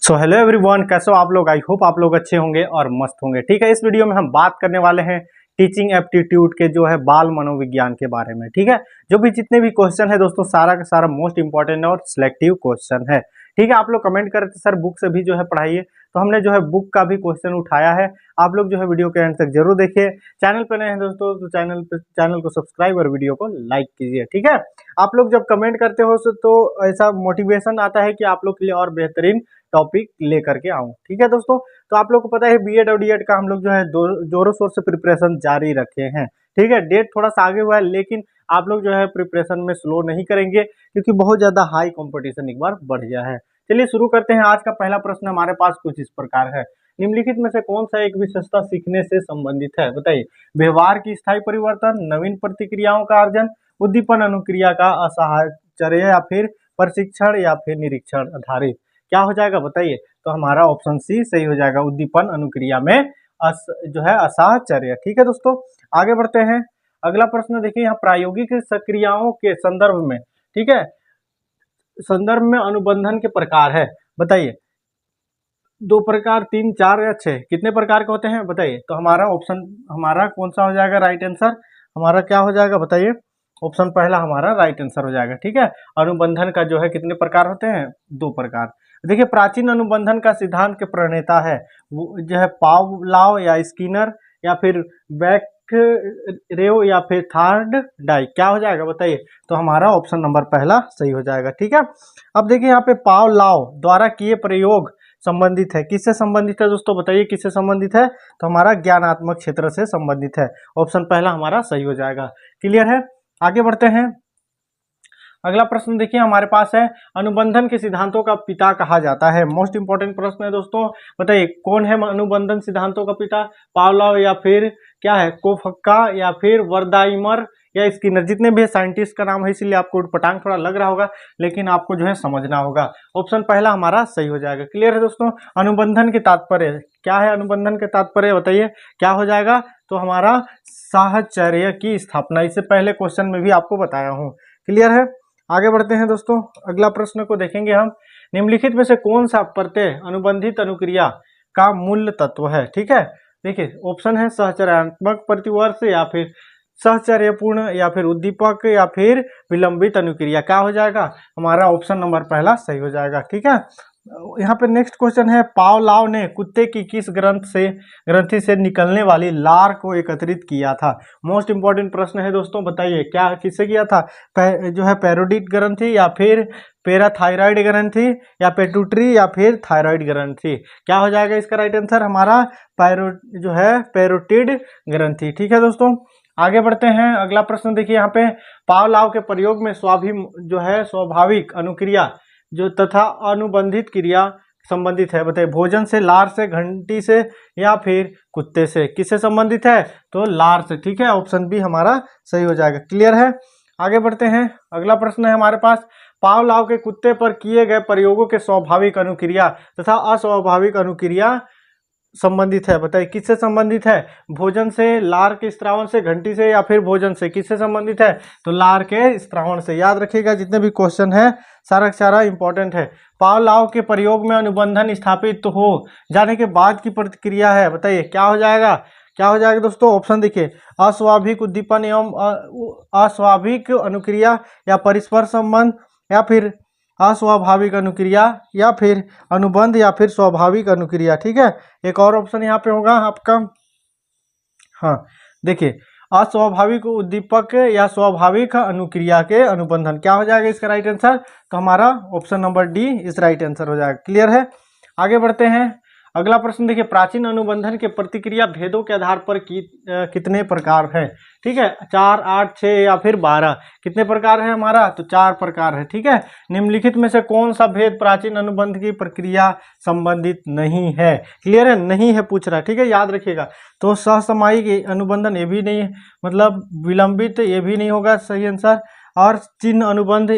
So hello everyone, कैसे हो आप लोग। आई होप आप लोग अच्छे होंगे और मस्त होंगे। ठीक है, इस वीडियो में हम बात करने वाले हैं टीचिंग एप्टीट्यूड के जो है बाल मनोविज्ञान के बारे में। ठीक है, जो भी जितने भी क्वेश्चन है दोस्तों, सारा का सारा मोस्ट इंपॉर्टेंट और सिलेक्टिव क्वेश्चन है। ठीक है, आप लोग कमेंट कर रहे थे सर बुक से भी जो है पढ़ाइए, तो हमने जो है बुक का भी क्वेश्चन उठाया है। आप लोग जो है वीडियो के एंड तक जरूर देखिए। चैनल पर नए हैं दोस्तों तो चैनल को सब्सक्राइब और वीडियो को लाइक कीजिए। ठीक है, आप लोग जब कमेंट करते हो तो ऐसा मोटिवेशन आता है कि आप लोग के लिए और बेहतरीन टॉपिक लेकर के आऊं। ठीक है दोस्तों, तो आप लोग को पता है बीएड और डीएड का हम लोग जो है जोरों शोर से प्रिपरेशन जारी रखे हैं। ठीक है, डेट थोड़ा सा आगे हुआ है, लेकिन आप लोग जो है प्रिपरेशन में स्लो नहीं करेंगे क्योंकि बहुत ज्यादा हाई कंपटीशन एक बार बढ़ गया है। चलिए शुरू करते हैं। आज का पहला प्रश्न हमारे पास कुछ इस प्रकार है। निम्नलिखित में से कौन सा एक विशेषता सीखने से संबंधित है, बताइए। व्यवहार की स्थायी परिवर्तन, नवीन प्रतिक्रियाओं का अर्जन, उद्दीपन अनुक्रिया का असाहचर्य, या फिर प्रशिक्षण, या फिर निरीक्षण आधारित। क्या हो जाएगा बताइए। तो हमारा ऑप्शन सी सही हो जाएगा, उद्दीपन अनुक्रिया में जो है असाहचर्य। ठीक है दोस्तों, आगे बढ़ते हैं। अगला प्रश्न देखिए, यहाँ प्रायोगिक सक्रियाओं के संदर्भ में, ठीक है, संदर्भ में अनुबंधन के प्रकार है, बताइए। 2 प्रकार, 3, 4 या 6, कितने प्रकार के होते हैं बताइए। तो हमारा ऑप्शन हमारा कौन सा हो जाएगा राइट आंसर, हमारा क्या हो जाएगा बताइए। ऑप्शन पहला हमारा राइट आंसर हो जाएगा। ठीक है, अनुबंधन का जो है कितने प्रकार होते हैं, 2 प्रकार। देखिए, प्राचीन अनुबंधन का सिद्धांत के प्रणेता है वो जो है पावलाव या स्किनर, या फिर बैकरेव, या फिर थर्ड डाई। क्या हो जाएगा बताइए। तो हमारा ऑप्शन नंबर पहला सही हो जाएगा। ठीक है, अब देखिए यहाँ पे पावलाव द्वारा किए प्रयोग संबंधित है, किससे संबंधित है दोस्तों बताइए, किससे संबंधित है। तो हमारा ज्ञानात्मक क्षेत्र से संबंधित है। ऑप्शन पहला हमारा सही हो जाएगा। क्लियर है, आगे बढ़ते हैं। अगला प्रश्न देखिए हमारे पास है, अनुबंधन के सिद्धांतों का पिता कहा जाता है। मोस्ट इंपॉर्टेंट प्रश्न है दोस्तों, बताइए कौन है अनुबंधन सिद्धांतों का पिता। पावलोव, या फिर क्या है कोफक्का, या फिर वर्दाइमर, या स्किनर। जितने भी साइंटिस्ट का नाम है, इसीलिए आपको उटपटांग थोड़ा लग रहा होगा, लेकिन आपको जो है समझना होगा। ऑप्शन पहला हमारा सही हो जाएगा। क्लियर है दोस्तों, अनुबंधन के तात्पर्य क्या है, अनुबंधन के तात्पर्य बताइए क्या हो जाएगा। तो हमारा साहचर्य की स्थापना, इससे पहले क्वेश्चन में भी आपको बताया हूँ। क्लियर है, आगे बढ़ते हैं दोस्तों। अगला प्रश्न को देखेंगे हम। निम्नलिखित में से कौन सा प्रत्यय अनुबंधित अनुक्रिया का मूल तत्व है। ठीक है, देखिए ऑप्शन है सहचर्यात्मक प्रतिवर्ष, या फिर सहचर्यपूर्ण, या फिर उद्दीपक, या फिर विलंबित अनुक्रिया। क्या हो जाएगा हमारा ऑप्शन नंबर पहला सही हो जाएगा। ठीक है, यहाँ पे नेक्स्ट क्वेश्चन है, पावलाव ने कुत्ते की किस ग्रंथि से निकलने वाली लार को एकत्रित किया था। मोस्ट इंपॉर्टेंट प्रश्न है दोस्तों, बताइए क्या किससे किया था। जो है पैरोडिट ग्रंथि, या फिर पैराथायराइड ग्रंथि, या पेटुटरी, या फिर थायराइड ग्रंथि। क्या हो जाएगा इसका राइट आंसर, हमारा जो है पैरोटिड ग्रंथि। ठीक है दोस्तों, आगे बढ़ते हैं। अगला प्रश्न देखिए यहाँ पे, पावलाव के प्रयोग में स्वाभाविक अनुक्रिया जो तथा अनुबंधित क्रिया संबंधित है, बताइए। भोजन से, लार से, घंटी से, या फिर कुत्ते से। किससे संबंधित है, तो लार से। ठीक है, ऑप्शन बी हमारा सही हो जाएगा। क्लियर है, आगे बढ़ते हैं। अगला प्रश्न है हमारे पास, पावलाव के कुत्ते पर किए गए प्रयोगों के स्वाभाविक अनुक्रिया तथा अस्वाभाविक अनुक्रिया संबंधित है, बताइए किससे संबंधित है। भोजन से, लार के स्त्रावन से, घंटी से, या फिर भोजन से। किससे संबंधित है, तो लार के स्त्रावन से। याद रखिएगा, जितने भी क्वेश्चन है सारा सारा इंपॉर्टेंट है। पावलाव के प्रयोग में अनुबंधन स्थापित तो हो जाने के बाद की प्रतिक्रिया है, बताइए क्या हो जाएगा। क्या हो जाएगा दोस्तों, ऑप्शन देखिए। अस्वाभाविक उद्दीपन एवं अस्वाभाविक अनुक्रिया, या परस्पर संबंध, या फिर अस्वाभाविक अनुक्रिया, या फिर अनुबंध, या फिर स्वाभाविक अनुक्रिया। ठीक है, एक और ऑप्शन यहाँ पे होगा आपका। हाँ देखिए, अस्वाभाविक उद्दीपक या स्वाभाविक अनुक्रिया के अनुबंधन। क्या हो जाएगा इसका राइट आंसर, तो हमारा ऑप्शन नंबर डी इस राइट आंसर हो जाएगा। क्लियर है, आगे बढ़ते हैं। अगला प्रश्न देखिए, प्राचीन अनुबंधन के प्रतिक्रिया भेदों के आधार पर कितने प्रकार है। ठीक है, 4, 8, 6, या फिर 12। कितने प्रकार है हमारा, तो 4 प्रकार है। ठीक है, निम्नलिखित में से कौन सा भेद प्राचीन अनुबंध की प्रक्रिया संबंधित नहीं है। क्लियर है, नहीं है पूछ रहा है। ठीक है, याद रखिएगा। तो सहसमायिक अनुबंधन ये भी नहीं, मतलब विलंबित ये भी नहीं होगा सही आंसर। और चिन्ह अनुबंध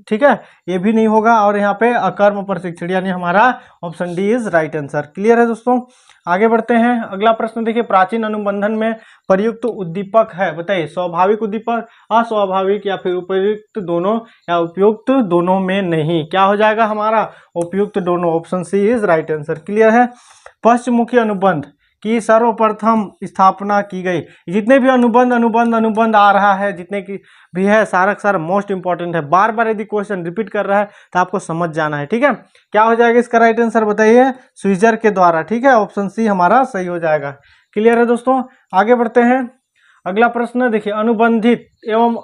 ठीक है, ये भी नहीं होगा। और यहाँ पे अकर्म प्रशिक्षण यानी हमारा option D is right answer. Clear है दोस्तों, आगे बढ़ते हैं। अगला प्रश्न देखिए, प्राचीन अनुबंधन में प्रयुक्त उद्दीपक है, बताइए स्वाभाविक उद्दीपक, अस्वाभाविक, या फिर उपयुक्त दोनों, या उपयुक्त दोनों में नहीं। क्या हो जाएगा हमारा, उपयुक्त दोनों, option C is right answer. Clear है। पश्चिममुखी अनुबंध की सर्वप्रथम स्थापना की गई। जितने भी अनुबंध आ रहा है, जितने की भी है, सारा का सारा मोस्ट इंपॉर्टेंट है। बार बार यदि क्वेश्चन रिपीट कर रहा है तो आपको समझ जाना है, ठीक है। क्या हो जाएगा इसका राइट आंसर, बताइए, स्विट्जर के द्वारा, ठीक है, ऑप्शन सी हमारा सही हो जाएगा। क्लियर है दोस्तों, आगे बढ़ते हैं। अगला प्रश्न देखिए, अनुबंधित एवं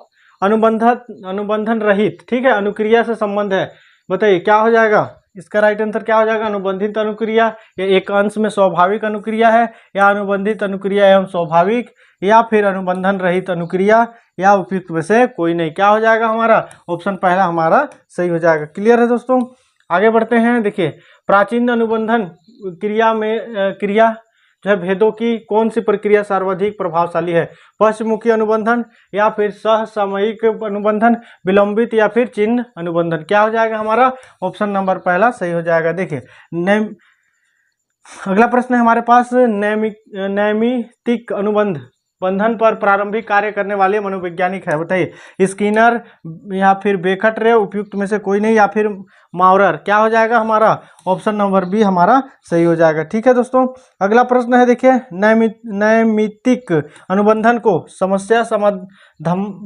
अनुबंधन रहित, ठीक है, अनुक्रिया से संबंध है, बताइए क्या हो जाएगा इसका राइट आंसर। क्या हो जाएगा, अनुबंधित अनुक्रिया, या एक अंश में स्वाभाविक अनुक्रिया है, या अनुबंधित अनुक्रिया एवं स्वाभाविक, या फिर अनुबंधन रहित अनुक्रिया, या उपयुक्त में से कोई नहीं। क्या हो जाएगा हमारा, ऑप्शन पहला हमारा सही हो जाएगा। क्लियर है दोस्तों, आगे बढ़ते हैं। देखिए, प्राचीन अनुबंधन क्रिया में क्रिया जो है भेदों की कौन सी प्रक्रिया सर्वाधिक प्रभावशाली है, पश्चिममुखी अनुबंधन, या फिर सहसामयिक अनुबंधन, विलंबित, या फिर चिन्ह अनुबंधन। क्या हो जाएगा हमारा, ऑप्शन नंबर पहला सही हो जाएगा। देखिए अगला प्रश्न है हमारे पास, नैमित्तिक अनुबंध बंधन पर प्रारंभिक कार्य करने वाले मनोवैज्ञानिक है, बताइए स्किनर, या फिर बेखट, उपयुक्त में से कोई नहीं, या फिर माउरर। क्या हो जाएगा हमारा, ऑप्शन नंबर बी हमारा सही हो जाएगा। ठीक है दोस्तों, अगला प्रश्न है, देखिए नैमित्तिक अनुबंधन को समस्या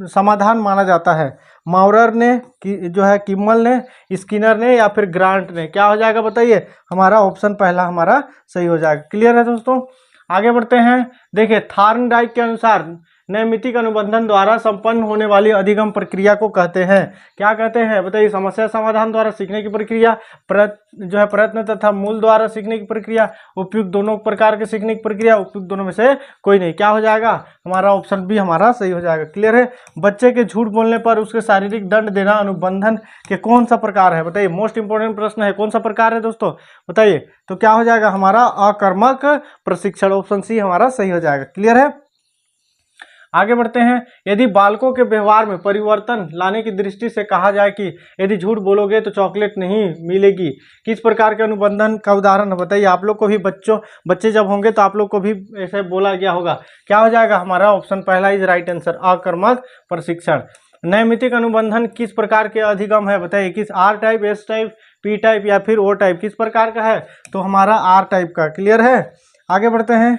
समाधान माना जाता है, माउरर ने, जो है किम्मल ने, स्किनर ने, या फिर ग्रांट ने। क्या हो जाएगा बताइए, हमारा ऑप्शन पहला हमारा सही हो जाएगा। क्लियर है दोस्तों, आगे बढ़ते हैं। देखिए, थॉर्नडाइक के अनुसार नैमित्तिक अनुबंधन द्वारा संपन्न होने वाली अधिगम प्रक्रिया को कहते हैं, क्या कहते हैं बताइए, समस्या समाधान द्वारा सीखने की प्रक्रिया, जो है प्रयत्न तथा मूल द्वारा सीखने की प्रक्रिया, उपयुक्त दोनों प्रकार के सीखने की प्रक्रिया, उपयुक्त दोनों में से कोई नहीं। क्या हो जाएगा हमारा, ऑप्शन बी हमारा सही हो जाएगा। क्लियर है। बच्चे के झूठ बोलने पर उसके शारीरिक दंड देना अनुबंधन के कौन सा प्रकार है, बताइए, मोस्ट इंपोर्टेंट प्रश्न है, कौन सा प्रकार है दोस्तों, बताइए। तो क्या हो जाएगा हमारा, अकर्मक प्रशिक्षण, ऑप्शन सी हमारा सही हो जाएगा। क्लियर है। आगे बढ़ते हैं। यदि बालकों के व्यवहार में परिवर्तन लाने की दृष्टि से कहा जाए कि यदि झूठ बोलोगे तो चॉकलेट नहीं मिलेगी, किस प्रकार के अनुबंधन का उदाहरण है, बताइए। आप लोग को भी बच्चे जब होंगे तो आप लोग को भी ऐसे बोला गया होगा। क्या हो जाएगा हमारा, ऑप्शन पहला इज राइट आंसर, अकर्मक प्रशिक्षण। नैमित्तिक अनुबंधन किस प्रकार के अधिगम है, बताइए, किस R type, S type, P type, या फिर ओ टाइप, किस प्रकार का है, तो हमारा आर टाइप का। क्लियर है। आगे बढ़ते हैं।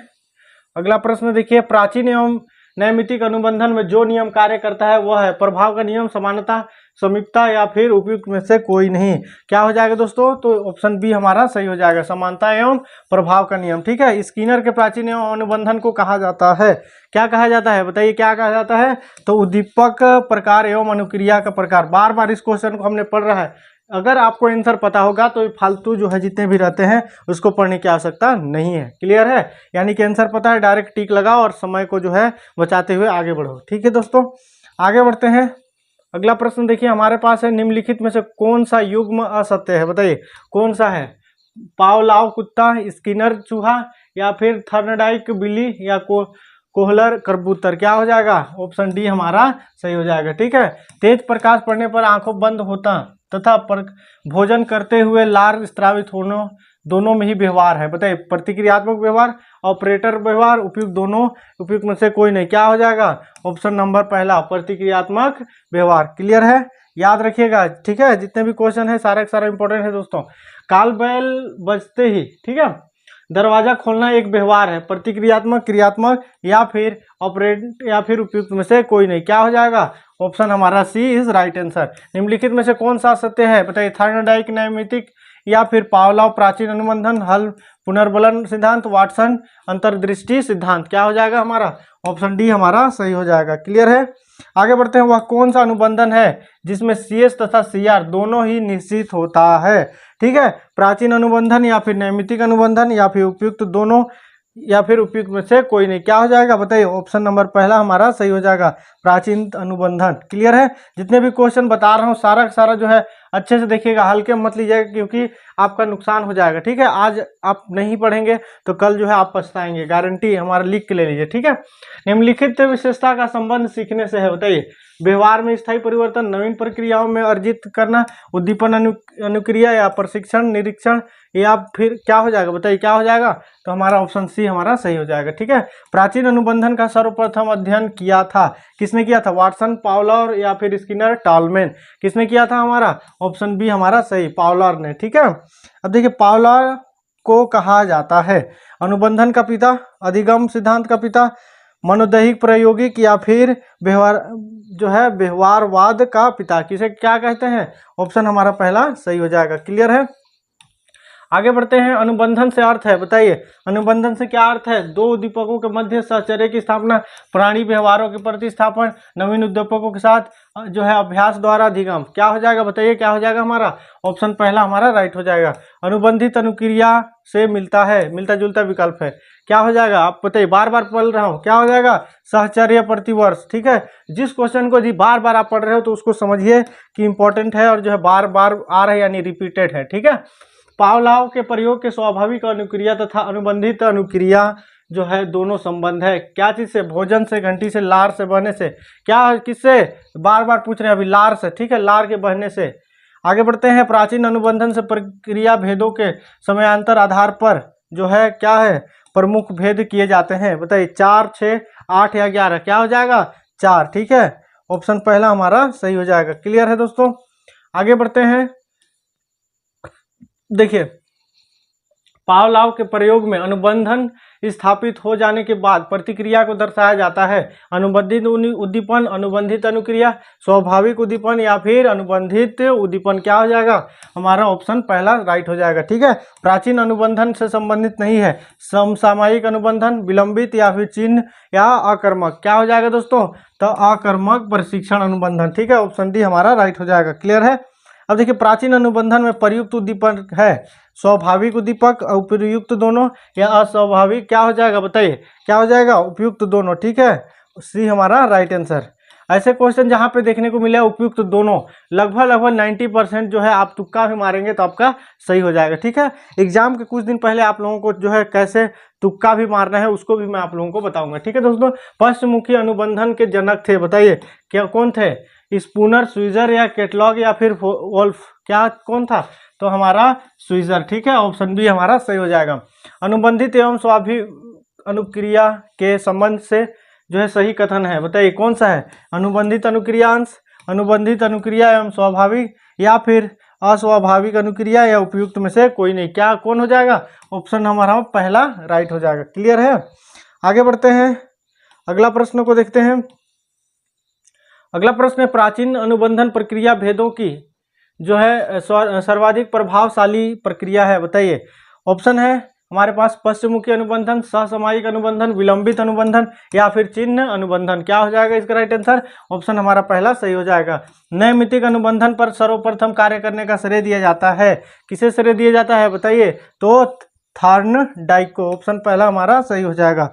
अगला प्रश्न देखिए, प्राचीन एवं नैमित्तिक अनुबंधन में जो नियम कार्य करता है वह है प्रभाव का नियम, समानता, समीपता, या फिर उपयुक्त में से कोई नहीं। क्या हो जाएगा दोस्तों, तो ऑप्शन बी हमारा सही हो जाएगा, समानता एवं प्रभाव का नियम। ठीक है। स्किनर के प्राचीन एवं अनुबंधन को कहा जाता है, क्या कहा जाता है, बताइए क्या कहा जाता है, तो उद्दीपक प्रकार एवं अनुक्रिया का प्रकार। बार बार इस क्वेश्चन को हमने पढ़ रहा है, अगर आपको आंसर पता होगा तो फालतू जो है जितने भी रहते हैं उसको पढ़ने की आवश्यकता नहीं है। क्लियर है। यानी कि आंसर पता है, डायरेक्ट टिक लगाओ और समय को जो है बचाते हुए आगे बढ़ो। ठीक है दोस्तों, आगे बढ़ते हैं। अगला प्रश्न देखिए हमारे पास है, निम्नलिखित में से कौन सा युग्म असत्य है, बताइए कौन सा है, पावलाव कुत्ता, स्किनर चूहा, या फिर थर्नडाइक बिल्ली, या कोहलर कबूतर। क्या हो जाएगा, ऑप्शन डी हमारा सही हो जाएगा। ठीक है। तेज प्रकाश पड़ने पर आंखों बंद होता तथा भोजन करते हुए लार स्त्रावित होने, दोनों में ही व्यवहार है, बताइए। प्रतिक्रियात्मक व्यवहार, ऑपरेटर व्यवहार, उपयुक्त दोनों, उपयुक्त में से कोई नहीं। क्या हो जाएगा, ऑप्शन नंबर पहला, प्रतिक्रियात्मक व्यवहार। क्लियर है, याद रखिएगा। ठीक है, जितने भी क्वेश्चन है सारा सारा इंपॉर्टेंट है दोस्तों। काल बैल बजते ही, ठीक है, दरवाजा खोलना एक व्यवहार है, प्रतिक्रियात्मक, क्रियात्मक, या फिर ऑपरेट, या फिर उपयुक्त में से कोई नहीं। क्या हो जाएगा, ऑप्शन हमारा सी इज राइट आंसर। निम्नलिखित में से कौन सा सत्य है, बताइए। थर्नडाइक नैमित्तिक, या फिर पावलाव प्राचीन अनुबंधन, हल पुनर्बलन सिद्धांत, वाटसन अंतर्दृष्टि सिद्धांत। क्या हो जाएगा हमारा, ऑप्शन डी हमारा सही हो जाएगा। क्लियर है। आगे बढ़ते हैं। वह कौन सा अनुबंधन है जिसमें CS तथा CR दोनों ही निश्चित होता है, ठीक है। प्राचीन अनुबंधन, या फिर नैमित्तिक अनुबंधन, या फिर उपयुक्त दोनों, या फिर उपयुक्त में से कोई नहीं। क्या हो जाएगा बताइए, ऑप्शन नंबर पहला हमारा सही हो जाएगा, प्राचीन अनुबंधन। क्लियर है। जितने भी क्वेश्चन बता रहा हूँ सारा का सारा जो है अच्छे से देखिएगा, हल्के में मत लीजिएगा क्योंकि आपका नुकसान हो जाएगा। ठीक है, आज आप नहीं पढ़ेंगे तो कल जो है आप पछताएंगे, गारंटी हमारा लिख के ले लीजिए। ठीक है, निम्नलिखित विशेषता का संबंध सीखने से है, बताइए। व्यवहार में स्थायी परिवर्तन, नवीन प्रक्रियाओं में अर्जित करना, उद्दीपन अनुक्रिया या प्रशिक्षण निरीक्षण, या फिर क्या हो जाएगा, बताइए क्या हो जाएगा। तो हमारा ऑप्शन सी हमारा सही हो जाएगा। ठीक है, प्राचीन अनुबंधन का सर्वप्रथम अध्ययन किया था, किसने किया था, वाटसन, पावलर या फिर स्किनर, टॉलमैन। किसने किया था, हमारा ऑप्शन बी हमारा सही, पावलर ने। ठीक है, अब देखिए पावलर को कहा जाता है अनुबंधन का पिता, अधिगम सिद्धांत का पिता, मनोदैहिक प्रायोगिक या फिर व्यवहार जो है व्यवहारवाद का पिता, किसे क्या कहते हैं। ऑप्शन हमारा पहला सही हो जाएगा। क्लियर है, आगे बढ़ते हैं। अनुबंधन से अर्थ है, बताइए अनुबंधन से क्या अर्थ है। दो उद्दीपकों के मध्य साहचर्य की स्थापना, प्राणी व्यवहारों के प्रतिस्थापन, नवीन उद्दीपकों के साथ जो है अभ्यास द्वारा अधिगम। क्या हो जाएगा, बताइए क्या हो जाएगा हमारा। ऑप्शन पहला हमारा राइट हो जाएगा। अनुबंधित अनुक्रिया से मिलता है, मिलता जुलता विकल्प है, क्या हो जाएगा आप बताइए, बार बार पढ़ रहा हूँ, क्या हो जाएगा, साहचर्य प्रतिवर्ष। ठीक है, जिस क्वेश्चन को जी बार बार आप पढ़ रहे हो तो उसको समझिए कि इंपॉर्टेंट है और जो है बार बार आ रहा है यानी रिपीटेड है। ठीक है, पावलाव के प्रयोग के स्वाभाविक अनुक्रिया तथा अनुबंधित अनुक्रिया जो है दोनों संबंध है, क्या चीज से, भोजन से, घंटी से, लार से बहने से, क्या किससे, बार बार पूछ रहे हैं अभी, लार से। ठीक है, लार के बहने से। आगे बढ़ते हैं। प्राचीन अनुबंधन से प्रक्रिया भेदों के समयांतर आधार पर जो है क्या है, प्रमुख भेद किए जाते हैं, बताइए 4, 6, 8 या 11, क्या हो जाएगा 4। ठीक है, ऑप्शन पहला हमारा सही हो जाएगा। क्लियर है दोस्तों, आगे बढ़ते हैं। देखिए पावलाव के प्रयोग में अनुबंधन स्थापित हो जाने के बाद प्रतिक्रिया को दर्शाया जाता है। अनुबंधित उद्दीपन, अनुबंधित अनुक्रिया, स्वाभाविक उद्दीपन या फिर अनुबंधित उद्दीपन, क्या हो जाएगा हमारा ऑप्शन पहला राइट हो जाएगा। ठीक है, प्राचीन अनुबंधन से संबंधित नहीं है, समसामयिक अनुबंधन, विलंबित या फिर चिन्ह या आकर्मक, क्या हो जाएगा दोस्तों, तो आकर्मक प्रशिक्षण अनुबंधन। ठीक है, ऑप्शन डी हमारा राइट हो जाएगा। क्लियर है, अब देखिए प्राचीन अनुबंधन में प्रयुक्त उद्दीपक है, स्वाभाविक उद्दीपक, उपयुक्त दोनों या अस्वाभाविक, क्या हो जाएगा बताइए, क्या हो जाएगा उपयुक्त दोनों। ठीक है, सी हमारा राइट आंसर। ऐसे क्वेश्चन जहाँ पे देखने को मिले उपयुक्त दोनों, लगभग 90% जो है आप तुक्का भी मारेंगे तो आपका सही हो जाएगा। ठीक है, एग्जाम के कुछ दिन पहले आप लोगों को जो है कैसे तुक्का भी मारना है उसको भी मैं आप लोगों को बताऊंगा। ठीक है दोस्तों, पश्चमुखी अनुबंधन के जनक थे, बताइए क्या कौन थे, स्पूनर, स्वीजर या कैटलॉग या फिर वोल्फ, क्या कौन था, तो हमारा स्वीजर। ठीक है, ऑप्शन बी हमारा सही हो जाएगा। अनुबंधित एवं स्वाभाविक अनुक्रिया के संबंध से जो है सही कथन है, बताइए कौन सा है, अनुबंधित अनुक्रियांश, अनुबंधित अनुक्रिया एवं स्वाभाविक या फिर अस्वाभाविक अनुक्रिया या उपयुक्त में से कोई नहीं, क्या कौन हो जाएगा, ऑप्शन हमारा पहला राइट हो जाएगा। क्लियर है, आगे बढ़ते हैं, अगला प्रश्न को देखते हैं। अगला प्रश्न है प्राचीन अनुबंधन प्रक्रिया भेदों की जो है सर्वाधिक प्रभावशाली प्रक्रिया है, बताइए। ऑप्शन है हमारे पास पश्चमुखी अनुबंधन, सहसामयिक अनुबंधन, विलंबित अनुबंधन या फिर चिन्ह अनुबंधन, क्या हो जाएगा इसका राइट आंसर, ऑप्शन हमारा पहला सही हो जाएगा। नैमित्तिक अनुबंधन पर सर्वप्रथम कार्य करने का श्रेय दिया जाता है, किसे श्रेय दिया जाता है बताइए, तो थॉर्नडाइक को, ऑप्शन पहला हमारा सही हो जाएगा।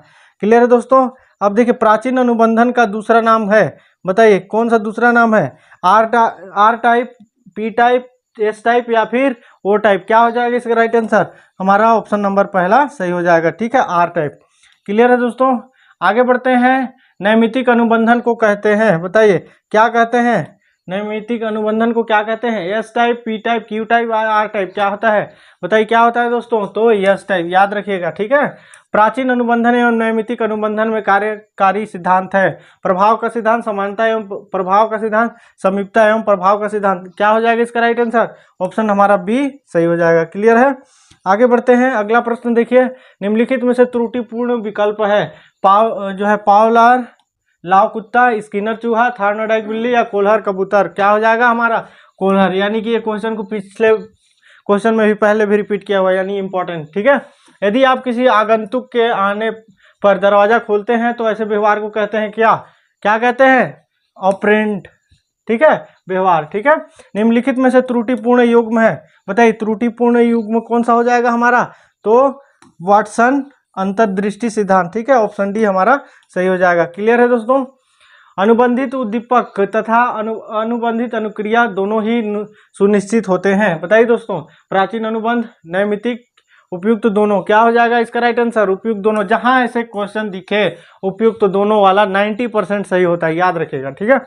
क्लियर है दोस्तों, अब देखिए प्राचीन अनुबंधन का दूसरा नाम है, बताइए कौन सा दूसरा नाम है, R type, P type, S type या फिर ओ टाइप, क्या हो जाएगा इसका राइट आंसर, हमारा ऑप्शन नंबर पहला सही हो जाएगा। ठीक है, आर टाइप। क्लियर है दोस्तों, आगे बढ़ते हैं। नैमित्तिक अनुबंधन को कहते हैं, बताइए क्या कहते हैं, नैमित्तिक अनुबंधन को क्या कहते हैं, S type, P type, Q type, R type, क्या होता है बताइए, क्या होता है दोस्तों, तो एस टाइप, याद रखिएगा। ठीक है, प्राचीन अनुबंधन एवं नैमित्तिक अनुबंधन में कार्यकारी सिद्धांत है, प्रभाव का सिद्धांत, समानता एवं प्रभाव का सिद्धांत, समीपता एवं प्रभाव का सिद्धांत, क्या हो जाएगा इसका राइट आंसर, ऑप्शन हमारा बी सही हो जाएगा। क्लियर है, आगे बढ़ते हैं। अगला प्रश्न देखिए, निम्नलिखित में से त्रुटिपूर्ण विकल्प है, जो है पावलार लाव कुत्ता, स्किनर चूहा, थॉर्नडाइक बिल्ली या कोल्हर कबूतर, क्या हो जाएगा हमारा कोल्हर, यानी कि ये क्वेश्चन को पिछले क्वेश्चन में भी पहले भी रिपीट किया हुआ है, यानी इंपॉर्टेंट। ठीक है, यदि आप किसी आगंतुक के आने पर दरवाजा खोलते हैं तो ऐसे व्यवहार को कहते हैं क्या, क्या कहते हैं, ऑपरेंट। ठीक है, व्यवहार। ठीक है, निम्नलिखित में से त्रुटिपूर्ण युग्म है, बताइए त्रुटिपूर्ण युग्म कौन सा हो जाएगा हमारा, तो वाटसन अंतर्दृष्टि सिद्धांत। ठीक है, ऑप्शन डी हमारा सही हो जाएगा। क्लियर है दोस्तों, अनुबंधित उद्दीपक तथा अनुबंधित अनुक्रिया दोनों ही सुनिश्चित होते हैं। बताइए दोस्तों, प्राचीन अनुबंध, नैमित्तिक, उपयुक्त दोनों, क्या हो जाएगा इसका राइट आंसर? उपयुक्त दोनों। जहां ऐसे क्वेश्चन दिखे उपयुक्त दोनों वाला 90% सही होता है, याद रखिएगा, ठीक है।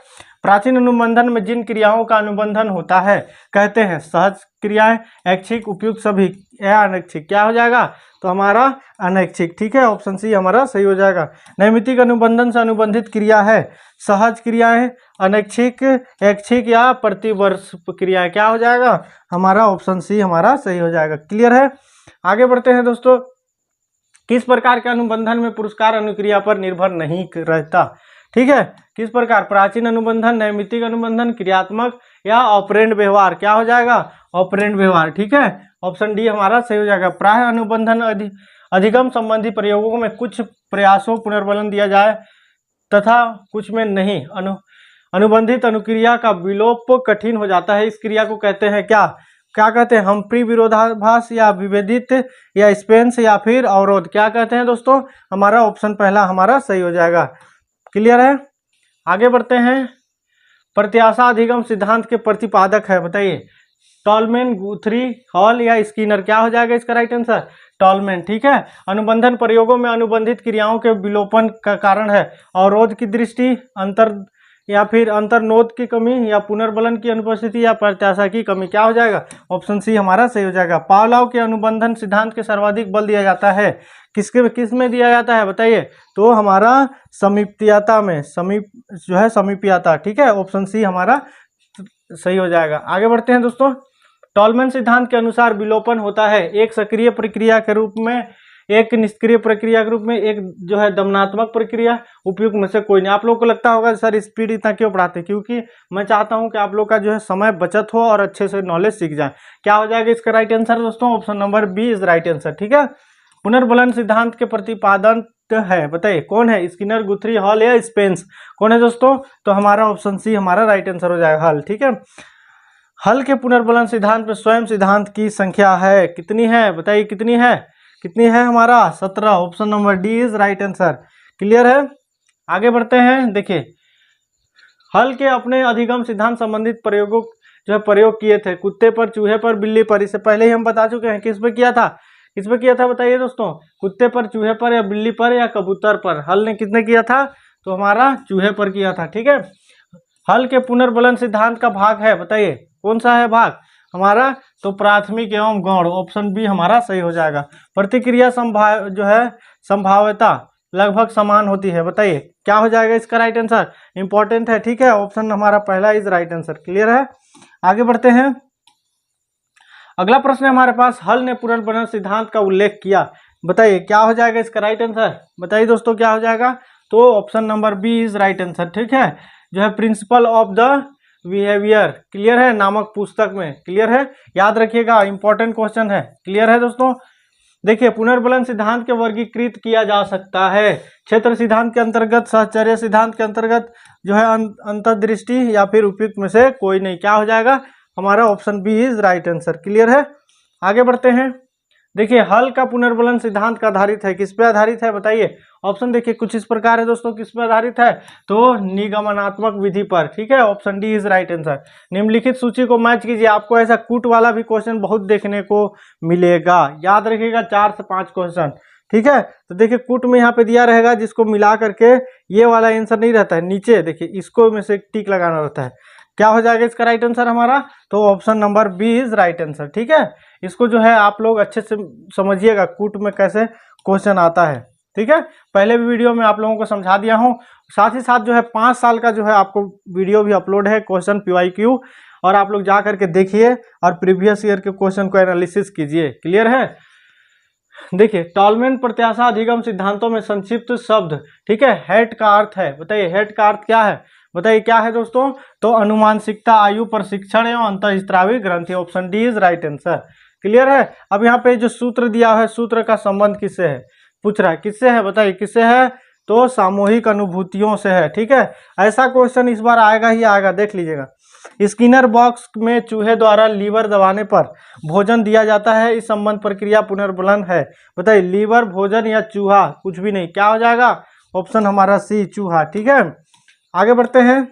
प्राचीन अनुबंधन में जिन क्रियाओं का अनुबंधन होता है कहते हैं सहज क्रियाएं, ऐच्छिक, उपयुक्त सभी या अनैच्छिक। क्या हो जाएगा? तो हमारा अनैच्छिक, ठीक है, ऑप्शन सी हमारा सही हो जाएगा। नैमित्तिक अनुबंधन से अनुबंधित क्रिया है सहज क्रियाएं, अनैच्छिक, ऐच्छिक या प्रतिवर्ष क्रियाएं। क्या हो जाएगा? हमारा ऑप्शन सी हमारा सही हो जाएगा। क्लियर है? आगे बढ़ते हैं दोस्तों। किस प्रकार के अनुबंधन में पुरस्कार अनुक्रिया पर निर्भर नहीं रहता? ठीक है, किस प्रकार? प्राचीन अनुबंधन, नैमित्तिक अनुबंधन, क्रियात्मक या ऑपरेंड व्यवहार। क्या हो जाएगा? ऑपरेंड व्यवहार, ठीक है, ऑप्शन डी हमारा सही हो जाएगा। प्राय अनुबंधन अधिगम संबंधी प्रयोगों में कुछ प्रयासों पुनर्बलन दिया जाए तथा कुछ में नहीं। अनुबंधित अनुक्रिया का विलोप कठिन हो जाता है। इस क्रिया को कहते हैं क्या? क्या कहते हैं? हम्फ्री विरोधाभास या विभेदित या स्पेंस या फिर अवरोध। क्या कहते हैं दोस्तों? हमारा ऑप्शन पहला हमारा सही हो जाएगा। क्लियर है? आगे बढ़ते हैं। प्रत्याशा अधिगम सिद्धांत के प्रतिपादक है, बताइए। टॉलमैन, गुथरी, हॉल या स्किनर। क्या हो जाएगा इसका राइट आंसर? टॉलमैन, ठीक है। अनुबंधन प्रयोगों में अनुबंधित क्रियाओं के विलोपन का कारण है अवरोध की दृष्टि, अंतर या फिर अंतर्नोद की कमी या पुनर्बलन की अनुपस्थिति या प्रत्याशा की कमी। क्या हो जाएगा? ऑप्शन सी हमारा सही हो जाएगा। पावलोव के अनुबंधन सिद्धांत के सर्वाधिक बल दिया जाता है किस में दिया जाता है, बताइए। तो हमारा समीप्यता में, समीप्यता, ठीक है, ऑप्शन सी हमारा सही हो जाएगा। आगे बढ़ते हैं दोस्तों। टॉलमैन सिद्धांत के अनुसार विलोपन होता है एक सक्रिय प्रक्रिया के रूप में, एक निष्क्रिय प्रक्रिया के रूप में, एक जो है दमनात्मक प्रक्रिया, उपयुक्त में से कोई नहीं। आप लोगों को लगता होगा सर स्पीड इतना क्यों पढ़ाते? क्योंकि मैं चाहता हूं कि आप लोग का जो है समय बचत हो और अच्छे से नॉलेज सीख जाए। क्या हो जाएगा इसका राइट आंसर दोस्तों? Option number B is right answer, ठीक है। पुनर्बलन सिद्धांत के प्रतिपादन है, बताइए कौन है? स्किनर, गुथरी, हॉल या स्पेंस। कौन है दोस्तों? तो हमारा ऑप्शन सी हमारा राइट आंसर हो जाएगा, हल, ठीक है। हल के पुनर्बलन सिद्धांत में स्वयं सिद्धांत की संख्या है कितनी है, बताइए कितनी है? कितनी है हमारा? 17, option number D is right answer. Clear है? आगे बढ़ते हैं। देखिए, हल के अपने अधिगम सिद्धांत संबंधित प्रयोगों जो है प्रयोग किए थे कुत्ते पर, चूहे पर, बिल्ली पर। इससे पहले ही हम बता चुके हैं किस पे किया था, किस पे किया था, बताइए दोस्तों। कुत्ते पर, चूहे पर या बिल्ली पर या कबूतर पर। हल ने कितने किया था? तो हमारा चूहे पर किया था, ठीक है। हल के पुनर्बलन सिद्धांत का भाग है, बताइए कौन सा है भाग हमारा? तो प्राथमिक एवं गौण, ऑप्शन बी हमारा सही हो जाएगा। प्रतिक्रिया संभाव्यता लगभग समान होती है, बताइए क्या हो जाएगा इसका राइट आंसर? इंपॉर्टेंट है, ठीक है, ऑप्शन हमारा पहला इज राइट आंसर। क्लियर है? आगे बढ़ते हैं। अगला प्रश्न है हमारे पास, हल ने पुनर्बलन सिद्धांत का उल्लेख किया, बताइए क्या हो जाएगा इसका राइट आंसर? बताइए दोस्तों क्या हो जाएगा? तो option number B is right answer, ठीक है, जो है principle of the behaviour, clear है, नामक पुस्तक में। क्लियर है? याद रखिएगा, इंपॉर्टेंट क्वेश्चन है। क्लियर है दोस्तों? देखिए, पुनर्बलन सिद्धांत के वर्गीकृत किया जा सकता है क्षेत्र सिद्धांत के अंतर्गत, साहचर्य सिद्धांत के अंतर्गत, जो है अंतर्दृष्टि या फिर उपयुक्त में से कोई नहीं। क्या हो जाएगा? हमारा option B is right answer. Clear है? आगे बढ़ते हैं। देखिए, हल का पुनर्बलन सिद्धांत का आधारित है, किस पे आधारित है, बताइए। ऑप्शन देखिए कुछ इस प्रकार है दोस्तों, किस पे आधारित है? तो निगमनात्मक विधि पर, ठीक है, option D is right answer. निम्नलिखित सूची को मैच कीजिए। आपको ऐसा कूट वाला भी क्वेश्चन बहुत देखने को मिलेगा, याद रखिएगा, 4 से 5 क्वेश्चन, ठीक है। तो देखिए, कूट में यहाँ पे दिया रहेगा, जिसको मिला करके ये वाला आंसर नहीं रहता है, नीचे देखिए इसको में से टिक लगाना रहता है। क्या हो जाएगा इसका राइट आंसर हमारा? तो option number B is right answer, ठीक है। इसको जो है आप लोग अच्छे से समझिएगा, कूट में कैसे क्वेश्चन आता है, ठीक है। पहले भी वीडियो में आप लोगों को समझा दिया हूँ। साथ ही साथ जो है 5 साल का जो है आपको वीडियो भी अपलोड है, क्वेश्चन PYQ, और आप लोग जा करके देखिए और प्रीवियस ईयर के क्वेश्चन को एनालिसिस कीजिए। क्लियर है? देखिए, टॉलमैन प्रत्याशा अधिगम सिद्धांतों में संक्षिप्त शब्द, ठीक है, हेट का अर्थ है, बताइए हेट का अर्थ क्या है, बताइए क्या है दोस्तों? तो अनुमानसिकता, आयु, प्रशिक्षण एवं अंतःस्रावी ग्रंथि, option D is right answer. Clear है? अब यहाँ पे जो सूत्र दिया है, सूत्र का संबंध किससे है पूछ रहा है, किससे है, बताइए किससे है? तो सामूहिक अनुभूतियों से है, ठीक है। ऐसा क्वेश्चन इस बार आएगा ही आएगा, देख लीजिएगा। स्किनर बॉक्स में चूहे द्वारा लीवर दबाने पर भोजन दिया जाता है, इस संबंध प्रक्रिया पुनर्बलन है, बताइए। लीवर, भोजन या चूहा, कुछ भी नहीं। क्या हो जाएगा? ऑप्शन हमारा सी, चूहा, ठीक है। आगे बढ़ते हैं।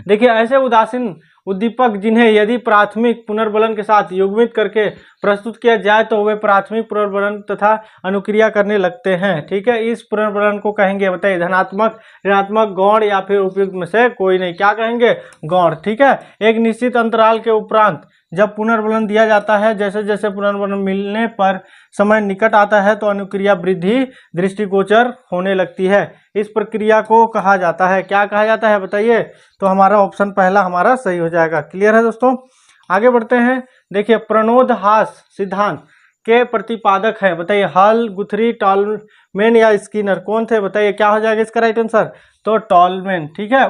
देखिए ऐसे उदासीन उद्दीपक जिन्हें यदि प्राथमिक पुनर्बलन के साथ युग्मित करके प्रस्तुत किया जाए तो वे प्राथमिक पुनर्बलन तथा अनुक्रिया करने लगते हैं। ठीक है, इस पुनर्बलन को कहेंगे, बताइए, धनात्मक, ऋणात्मक, गौण या फिर उपयुक्त में से कोई नहीं। क्या कहेंगे? गौण। ठीक है, एक निश्चित अंतराल के उपरांत जब पुनर्बलन दिया जाता है, जैसे जैसे पुनर्बलन मिलने पर समय निकट आता है तो अनुक्रिया वृद्धि दृष्टिगोचर होने लगती है। इस प्रक्रिया को कहा जाता है, क्या कहा जाता है बताइए? तो हमारा ऑप्शन पहला हमारा सही हो जाएगा। क्लियर है दोस्तों? आगे बढ़ते हैं। देखिए प्रणोदहास सिद्धांत के प्रतिपादक है, बताइए, हल, गुथरी, टॉलमेन या स्किनर, कौन थे? बताइए क्या हो जाएगा इसका राइट आंसर? तो टॉलमेन। ठीक है,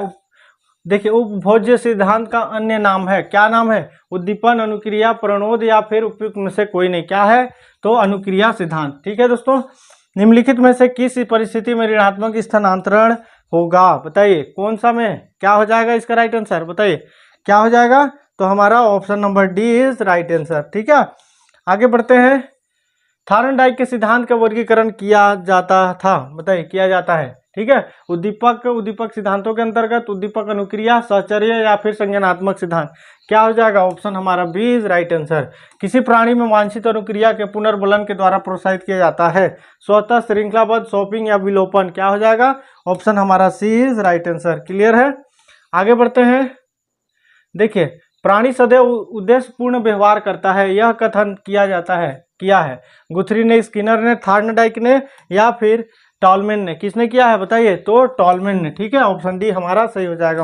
देखिए उपभोज्य सिद्धांत का अन्य नाम है, क्या नाम है? उद्दीपन, अनुक्रिया, प्रणोद या फिर उपयुक्त में से कोई नहीं। क्या है? तो अनुक्रिया सिद्धांत। ठीक है दोस्तों, निम्नलिखित में से किस परिस्थिति में ऋणात्मक स्थानांतरण होगा? बताइए कौन सा में? क्या हो जाएगा इसका राइट आंसर? बताइए क्या हो जाएगा? तो हमारा option number D is right answer. ठीक है, आगे बढ़ते हैं। थार्नडाइक के सिद्धांत का वर्गीकरण किया जाता था, बताइए, किया जाता है। ठीक है, उद्दीपक सिद्धांतों के अंतर्गत उद्दीपक, अनुक्रिया, सहचर्य या फिर संज्ञानात्मक सिद्धांत। क्या हो जाएगा? ऑप्शन हमारा बी इज राइट आंसर। किसी प्राणी में वांछित अनुक्रिया के पुनर्बलन के द्वारा प्रोत्साहित किया जाता है, स्वतः, श्रृंखलाबद्ध, शॉपिंग या विलोपन। क्या हो जाएगा? ऑप्शन हमारा सी इज राइट आंसर। क्लियर है? आगे बढ़ते हैं। देखिए प्राणी सदैव उद्देश्यपूर्ण व्यवहार करता है, यह कथन किया है गुथरी ने, स्किनर ने, थार्नडाइक ने या फिर टॉलमेन ने। किसने किया है बताइए? तो टॉलमेन ने। ठीक है, ऑप्शन डी हमारा सही हो जाएगा।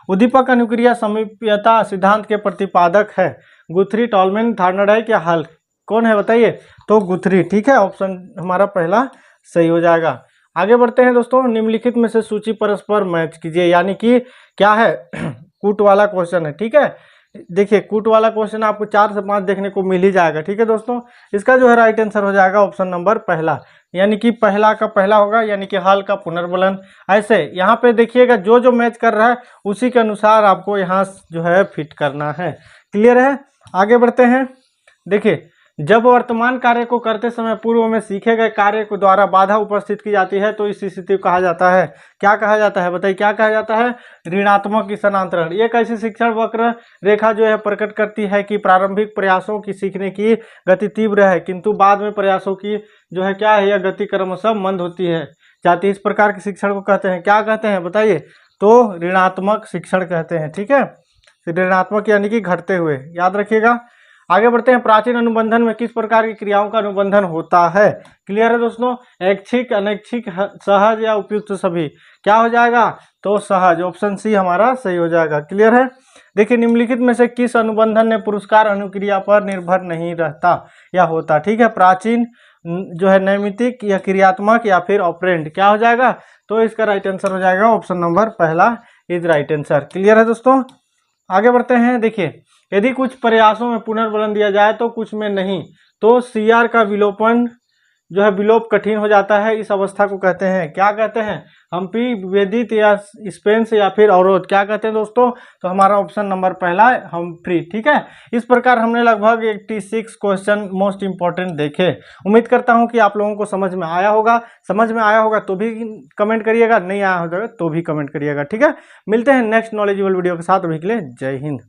उद्दीपक अनुक्रिया समीप्यता सिद्धांत के प्रतिपादक है गुथरी, टॉलमेन, थार्नडाइक या हल, कौन है बताइए? तो गुथरी। ठीक है, ऑप्शन हमारा पहला सही हो जाएगा। आगे बढ़ते हैं दोस्तों। निम्नलिखित में से सूची परस्पर मैच कीजिए, यानी कि क्या है? कूट वाला क्वेश्चन है। ठीक है, देखिए कूट वाला क्वेश्चन आपको 4 से 5 देखने को मिल ही जाएगा। ठीक है दोस्तों, इसका जो है राइट आंसर हो जाएगा ऑप्शन नंबर पहला, यानी कि पहला का पहला होगा, यानी कि हल का पुनर्बलन। ऐसे यहाँ पे देखिएगा जो जो मैच कर रहा है उसी के अनुसार आपको यहाँ जो है फिट करना है। क्लियर है? आगे बढ़ते हैं। देखिए जब वर्तमान कार्य को करते समय पूर्व में सीखे गए कार्य को द्वारा बाधा उपस्थित की जाती है तो इस स्थिति को कहा जाता है, क्या कहा जाता है बताइए? क्या कहा जाता है? ऋणात्मक स्थानांतरण। एक ऐसी शिक्षण वक्र रेखा जो है प्रकट करती है कि प्रारंभिक प्रयासों की सीखने की गति तीव्र है, किंतु बाद में प्रयासों की जो है क्या है, यह गति क्रमशः मंद होती है जाती है। इस प्रकार के शिक्षण को कहते हैं, क्या कहते हैं बताइए? तो ऋणात्मक शिक्षण कहते हैं। ठीक है, ऋणात्मक यानी कि घटते हुए, याद रखिएगा। आगे बढ़ते हैं। प्राचीन अनुबंधन में किस प्रकार की क्रियाओं का अनुबंधन होता है? क्लियर है दोस्तों? ऐच्छिक, अनैच्छिक, सहज या उपयुक्त सभी। क्या हो जाएगा? तो सहज, ऑप्शन सी हमारा सही हो जाएगा। क्लियर है? देखिए निम्नलिखित में से किस अनुबंधन ने पुरस्कार अनुक्रिया पर निर्भर नहीं रहता या होता? ठीक है, प्राचीन जो है नैमित्तिक या क्रियात्मक या फिर ऑपरेंट। क्या हो जाएगा? तो इसका राइट आंसर हो जाएगा ऑप्शन नंबर पहला इज राइट आंसर। क्लियर है दोस्तों? आगे बढ़ते हैं। देखिए यदि कुछ प्रयासों में पुनर्बलन दिया जाए तो कुछ में नहीं, तो सीआर का विलोपन जो है विलोप कठिन हो जाता है। इस अवस्था को कहते हैं, क्या कहते हैं? हम्पी, विभेदित या स्पेंस या फिर अवरोध। क्या कहते हैं दोस्तों? तो हमारा ऑप्शन नंबर पहला हम्फ्री। ठीक है, इस प्रकार हमने लगभग 86 क्वेश्चन मोस्ट इंपॉर्टेंट देखे। उम्मीद करता हूं कि आप लोगों को समझ में आया होगा। समझ में आया होगा तो भी कमेंट करिएगा, नहीं आया होगा तो भी कमेंट करिएगा। ठीक है, मिलते हैं नेक्स्ट नॉलेजेबल वीडियो के साथ। अभी के लिए जय हिंद।